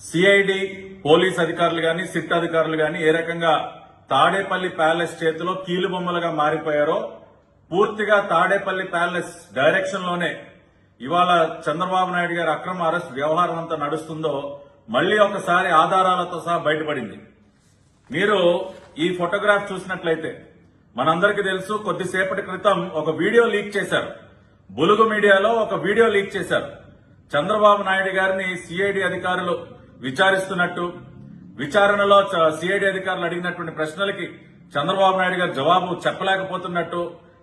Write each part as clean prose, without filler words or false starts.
CID police అధికారులు గాని SIT అధికారులు గాని ఏ రకంగా తాడేపల్లి ప్యాలెస్ చేతిలో కీలుబొమ్మలుగా మారిపోయారో పూర్తిగా తాడేపల్లి ప్యాలెస్ డైరెక్షన్ లోనే ఇవాళ చంద్రబాబు నాయుడు గారి అక్రమ అరెస్ట్ వ్యవహారం అంతా నడుస్తుందో మళ్లీ ఒకసారి ఆధారాలతో సహా బయటపడింది. మీరు ఈ ఫోటోగ్రాఫ్ చూసినట్లయితే మనందరికీ తెలుసు, కొద్దిసేపటి క్రితం ఒక వీడియో లీక్ చేశారు. బులుగు మీడియాలో ఒక వీడియో లీక్ చేశారు. చంద్రబాబు నాయుడు గారిని సిఐడి అధికారులు విచారిస్తున్నట్టు, విచారణలో సిఐడి అధికారులు అడిగినటువంటి ప్రశ్నలకి చంద్రబాబు నాయుడు గారు జవాబు చెప్పలేకపోతున్నట్టు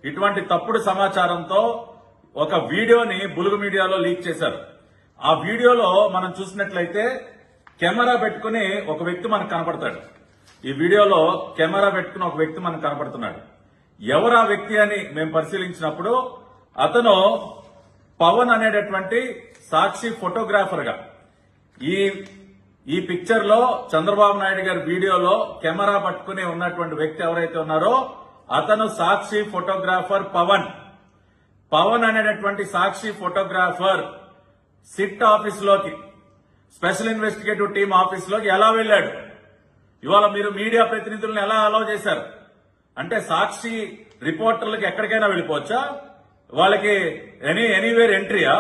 ఇటువంటి తప్పుడు సమాచారంతో ఒక వీడియోని బులుగు మీడియాలో లీక్ చేశారు. ఆ వీడియోలో మనం చూసినట్లయితే కెమెరా పెట్టుకుని ఒక వ్యక్తి మనకు కనపడతాడు. ఈ వీడియోలో కెమెరా పెట్టుకుని ఒక వ్యక్తి మనకు కనపడుతున్నాడు. ఎవరు ఆ వ్యక్తి అని మేము పరిశీలించినప్పుడు అతను పవన్ అనేటటువంటి సాక్షి ఫోటోగ్రాఫర్ గా ఈ పిక్చర్ లో చంద్రబాబు నాయుడు గారి వీడియోలో కెమెరా పట్టుకుని ఉన్నటువంటి వ్యక్తి ఎవరైతే ఉన్నారో అతను సాక్షి ఫోటోగ్రాఫర్ పవన్ అనేటటువంటి సాక్షి ఫోటోగ్రాఫర్ సిట్ ఆఫీస్ లోకి, స్పెషల్ ఇన్వెస్టిగేటివ్ టీమ్ ఆఫీస్ లోకి ఎలా వెళ్లాడు? ఇవాళ మీరు మీడియా ప్రతినిధులను ఎలా అలౌ చేశారు? అంటే సాక్షి రిపోర్టర్లకు ఎక్కడికైనా వెళ్ళిపోవచ్చా? వాళ్ళకి ఎనీవేర్ ఎంట్రీయా?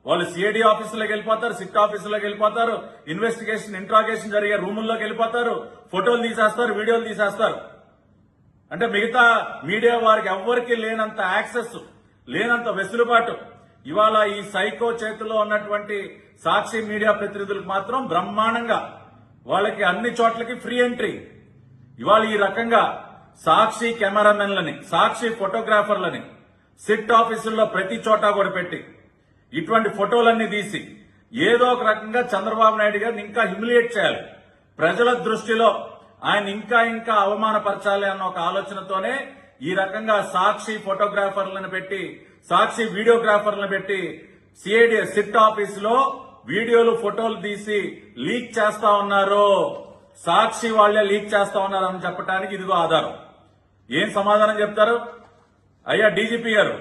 వాళ్ళు సిఐడి ఆఫీసులోకి వెళ్ళిపోతారు, సిట్ ఆఫీసులోకి వెళ్ళిపోతారు, ఇన్వెస్టిగేషన్ ఇంట్రాగేషన్ జరిగే రూముల్లోకి వెళ్ళిపోతారు, ఫోటోలు తీసేస్తారు, వీడియోలు తీసేస్తారు. అంటే మిగతా మీడియా వారికి ఎవ్వరికీ లేనంత యాక్సెస్, లేనంత వెసులుబాటు ఇవాళ ఈ సైకో చేతిలో ఉన్నటువంటి సాక్షి మీడియా ప్రతినిధులకు మాత్రం బ్రహ్మాండంగా వాళ్ళకి అన్ని చోట్లకి ఫ్రీ ఎంట్రీ. ఇవాళ ఈ రకంగా సాక్షి కెమెరామెన్లని, సాక్షి ఫోటోగ్రాఫర్లని సిట్ ఆఫీసుల్లో ప్రతి చోట కూడా పెట్టి ఇటువంటి ఫోటోలన్నీ తీసి ఏదో ఒక రకంగా చంద్రబాబు నాయుడు గారిని ఇంకా హ్యూమిలియేట్ చేయాలి, ప్రజల దృష్టిలో ఆయన ఇంకా అవమానపరచాలి అన్న ఒక ఆలోచనతోనే ఈ రకంగా సాక్షి ఫోటోగ్రాఫర్లను పెట్టి, సాక్షి వీడియోగ్రాఫర్లను పెట్టి సిఐడి సిట్ ఆఫీసులో వీడియోలు ఫోటోలు తీసి లీక్ చేస్తా ఉన్నారు. సాక్షి వాళ్లే లీక్ చేస్తా ఉన్నారని చెప్పడానికి ఇదిగో ఆధారం. ఏం సమాధానం చెప్తారు? అయ్యా డీజీపీ గారు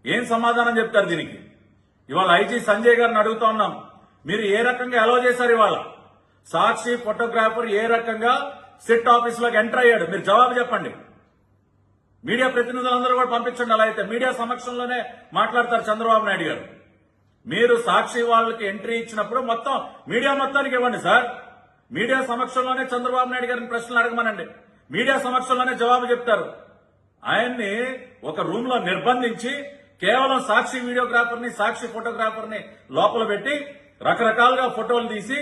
ఏం సమాధానం చెప్తారు దీనికి? ఇవాళ ఐజీ సంజయ్ గారిని అడుగుతా ఉన్నాం, మీరు ఏ రకంగా అలౌ చేశారు? ఇవాళ సాక్షి ఫోటోగ్రాఫర్ ఏ రకంగా సిట్ ఆఫీసులోకి ఎంటర్ అయ్యాడు? మీరు జవాబు చెప్పండి. మీడియా ప్రతినిధులందరూ కూడా పంపించండి. అలా అయితే మీడియా సమక్షంలోనే మాట్లాడతారు చంద్రబాబు నాయుడు గారు. మీరు సాక్షి వాళ్ళకి ఎంట్రీ ఇచ్చినప్పుడు మొత్తం మీడియా మొత్తానికి ఇవ్వండి సార్. మీడియా సమక్షంలోనే చంద్రబాబు నాయుడు గారిని ప్రశ్నలు అడగమనండి. మీడియా సమక్షంలోనే జవాబు చెప్తారు. ఆయన్ని ఒక రూమ్ లో నిర్బంధించి కేవలం సాక్షి వీడియోగ్రాఫర్ని, సాక్షి ఫోటోగ్రాఫర్ని లోపల పెట్టి రకరకాలుగా ఫోటోలు తీసి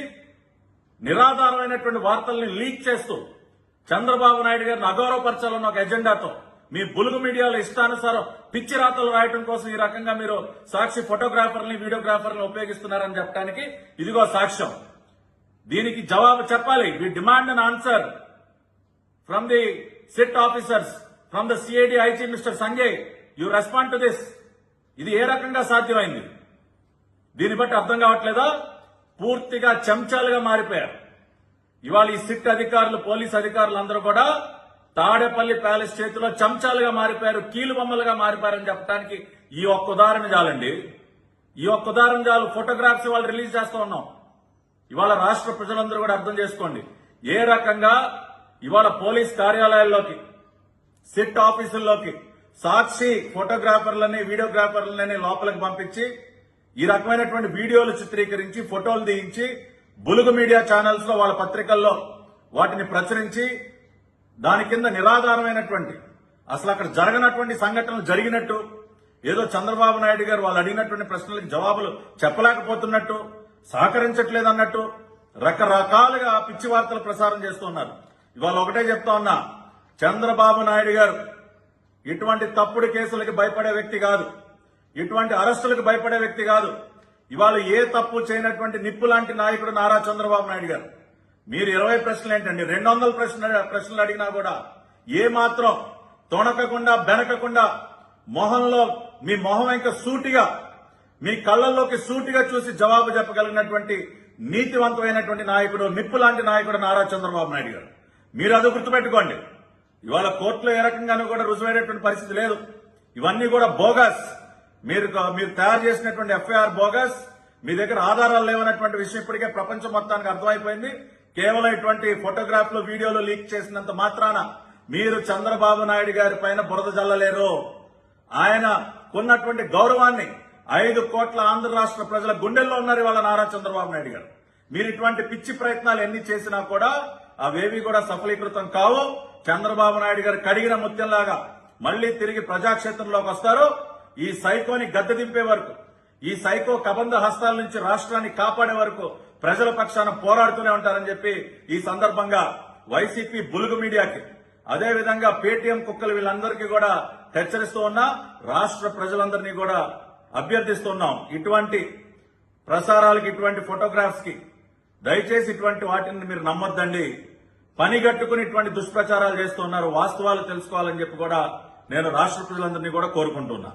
నిరాధారమైనటువంటి వార్తల్ని లీక్ చేస్తూ చంద్రబాబు నాయుడు గారిని అగౌరవపరచాలన్న ఒక ఎజెండాతో మీ బులుగు మీడియాలో ఇష్టానుసారం పిచ్చి రాతలు రాయటం కోసం ఈ రకంగా మీరు సాక్షి ఫోటోగ్రాఫర్ని, వీడియోగ్రాఫర్ని ఉపయోగిస్తున్నారని చెప్పడానికి ఇదిగో సాక్ష్యం. దీనికి జవాబు చెప్పాలి. We demand an answer from the SIT officers, from the CID IG mister Sanjay. You respond to this. ఇది ఏ రకంగా సాధ్యమైంది? దీన్ని బట్టి అర్థం కావట్లేదా? పూర్తిగా చెంచాలుగా మారిపోయారు. ఇవాళ ఈ సిట్ అధికారులు, పోలీస్ అధికారులు అందరూ కూడా తాడేపల్లి ప్యాలెస్ చేతిలో చెంచాలుగా మారిపోయారు, కీలుబొమ్మలుగా మారిపోయారని చెప్పడానికి ఈ ఒక్క ఉదాహరణ చాలండి. ఈ ఒక్క ఉదాహరణ చాలు. ఫోటోగ్రాఫ్స్ ఇవాళ రిలీజ్ చేస్తూ ఉన్నాం. ఇవాళ రాష్ట్ర ప్రజలందరూ కూడా అర్థం చేసుకోండి ఏ రకంగా ఇవాళ పోలీస్ కార్యాలయాల్లోకి, సిట్ ఆఫీసుల్లోకి సాక్షి ఫోటోగ్రాఫర్లని, వీడియోగ్రాఫర్లని లోపలికి పంపించి ఈ రకమైనటువంటి వీడియోలు చిత్రీకరించి, ఫోటోలు తీయించి బులుగు మీడియా ఛానల్స్ లో, వాళ్ళ పత్రికల్లో వాటిని ప్రచురించి దాని కింద నిరాధారమైనటువంటి, అసలు అక్కడ జరగనటువంటి సంఘటనలు జరిగినట్టు, ఏదో చంద్రబాబు నాయుడు గారు వాళ్ళు అడిగినటువంటి ప్రశ్నలకు జవాబులు చెప్పలేకపోతున్నట్టు, సహకరించట్లేదు అన్నట్టు రకరకాలుగా పిచ్చి వార్తలు ప్రసారం చేస్తున్నారు. ఇవాళ ఒకటే చెప్తా ఉన్నా, చంద్రబాబు నాయుడు గారు ఇటువంటి తప్పుడు కేసులకి భయపడే వ్యక్తి కాదు, ఇటువంటి అరెస్టులకు భయపడే వ్యక్తి కాదు. ఇవాళ ఏ తప్పు చేయనటువంటి నిప్పు లాంటి నాయకుడు నారా చంద్రబాబు నాయుడు గారు. మీరు 20 ప్రశ్నలు ఏంటండి, 200 ప్రశ్నలు అడిగినా కూడా ఏ మాత్రం తొణకకుండా, బెనకకుండా మొహంలో మీ మొహం ఇంకా సూటిగా, మీ కళ్ళల్లోకి సూటిగా చూసి జవాబు చెప్పగలిగినటువంటి నీతివంతమైనటువంటి నాయకుడు, నిప్పు లాంటి నాయకుడు నారా చంద్రబాబు నాయుడు గారు. మీరు అది గుర్తుపెట్టుకోండి. ఇవాళ కోర్టులో ఏ రకంగానూ కూడా రుజువైనటువంటి పరిస్థితి లేదు. ఇవన్నీ కూడా బోగస్. మీరు తయారు చేసినటువంటి ఎఫ్ఐఆర్ బోగస్, మీ దగ్గర ఆధారాలు లేవన్నటువంటి విషయం ఇప్పటికే ప్రపంచం మొత్తానికి అర్థమైపోయింది. కేవలం ఇటువంటి ఫోటోగ్రాఫ్లు వీడియోలు లీక్ చేసినంత మాత్రాన మీరు చంద్రబాబు నాయుడు గారి పైన బురద జల్లలేరు. ఆయన కొన్నటువంటి గౌరవాన్ని 5 కోట్ల ఆంధ్ర రాష్ట్ర ప్రజల గుండెల్లో ఉన్నారు ఇవాళ నారా చంద్రబాబు నాయుడు గారు. మీరు ఇటువంటి పిచ్చి ప్రయత్నాలు ఎన్ని చేసినా కూడా అవేవి కూడా సఫలీకృతం కావు. చంద్రబాబు నాయుడు గారు కడిగిన ముత్యంలాగా మళ్లీ తిరిగి ప్రజాక్షేత్రంలోకి వస్తారు. ఈ సైకోని గద్దె దింపే వరకు, ఈ సైకో కబంధ హస్తాల నుంచి రాష్ట్రాన్ని కాపాడే వరకు ప్రజల పక్షాన పోరాడుతూనే ఉంటారని చెప్పి ఈ సందర్భంగా వైసీపీ బులుగు మీడియాకి, అదేవిధంగా పేటీఎం కుక్కలు వీళ్ళందరికీ కూడా హెచ్చరిస్తూ ఉన్నా. రాష్ట్ర ప్రజలందరినీ కూడా అభ్యర్థిస్తున్నాం, ఇటువంటి ప్రసారాలకి, ఇటువంటి ఫోటోగ్రాఫ్స్ కి దయచేసి ఇటువంటి వాటిని మీరు నమ్మొద్దండి. పనిగట్టుకుని ఇటువంటి దుష్ప్రచారాలు చేస్తున్నారు. వాస్తవాలు తెలుసుకోవాలని చెప్పి కూడా నేను రాష్ట్ర ప్రజలందరినీ కూడా కోరుకుంటున్నా.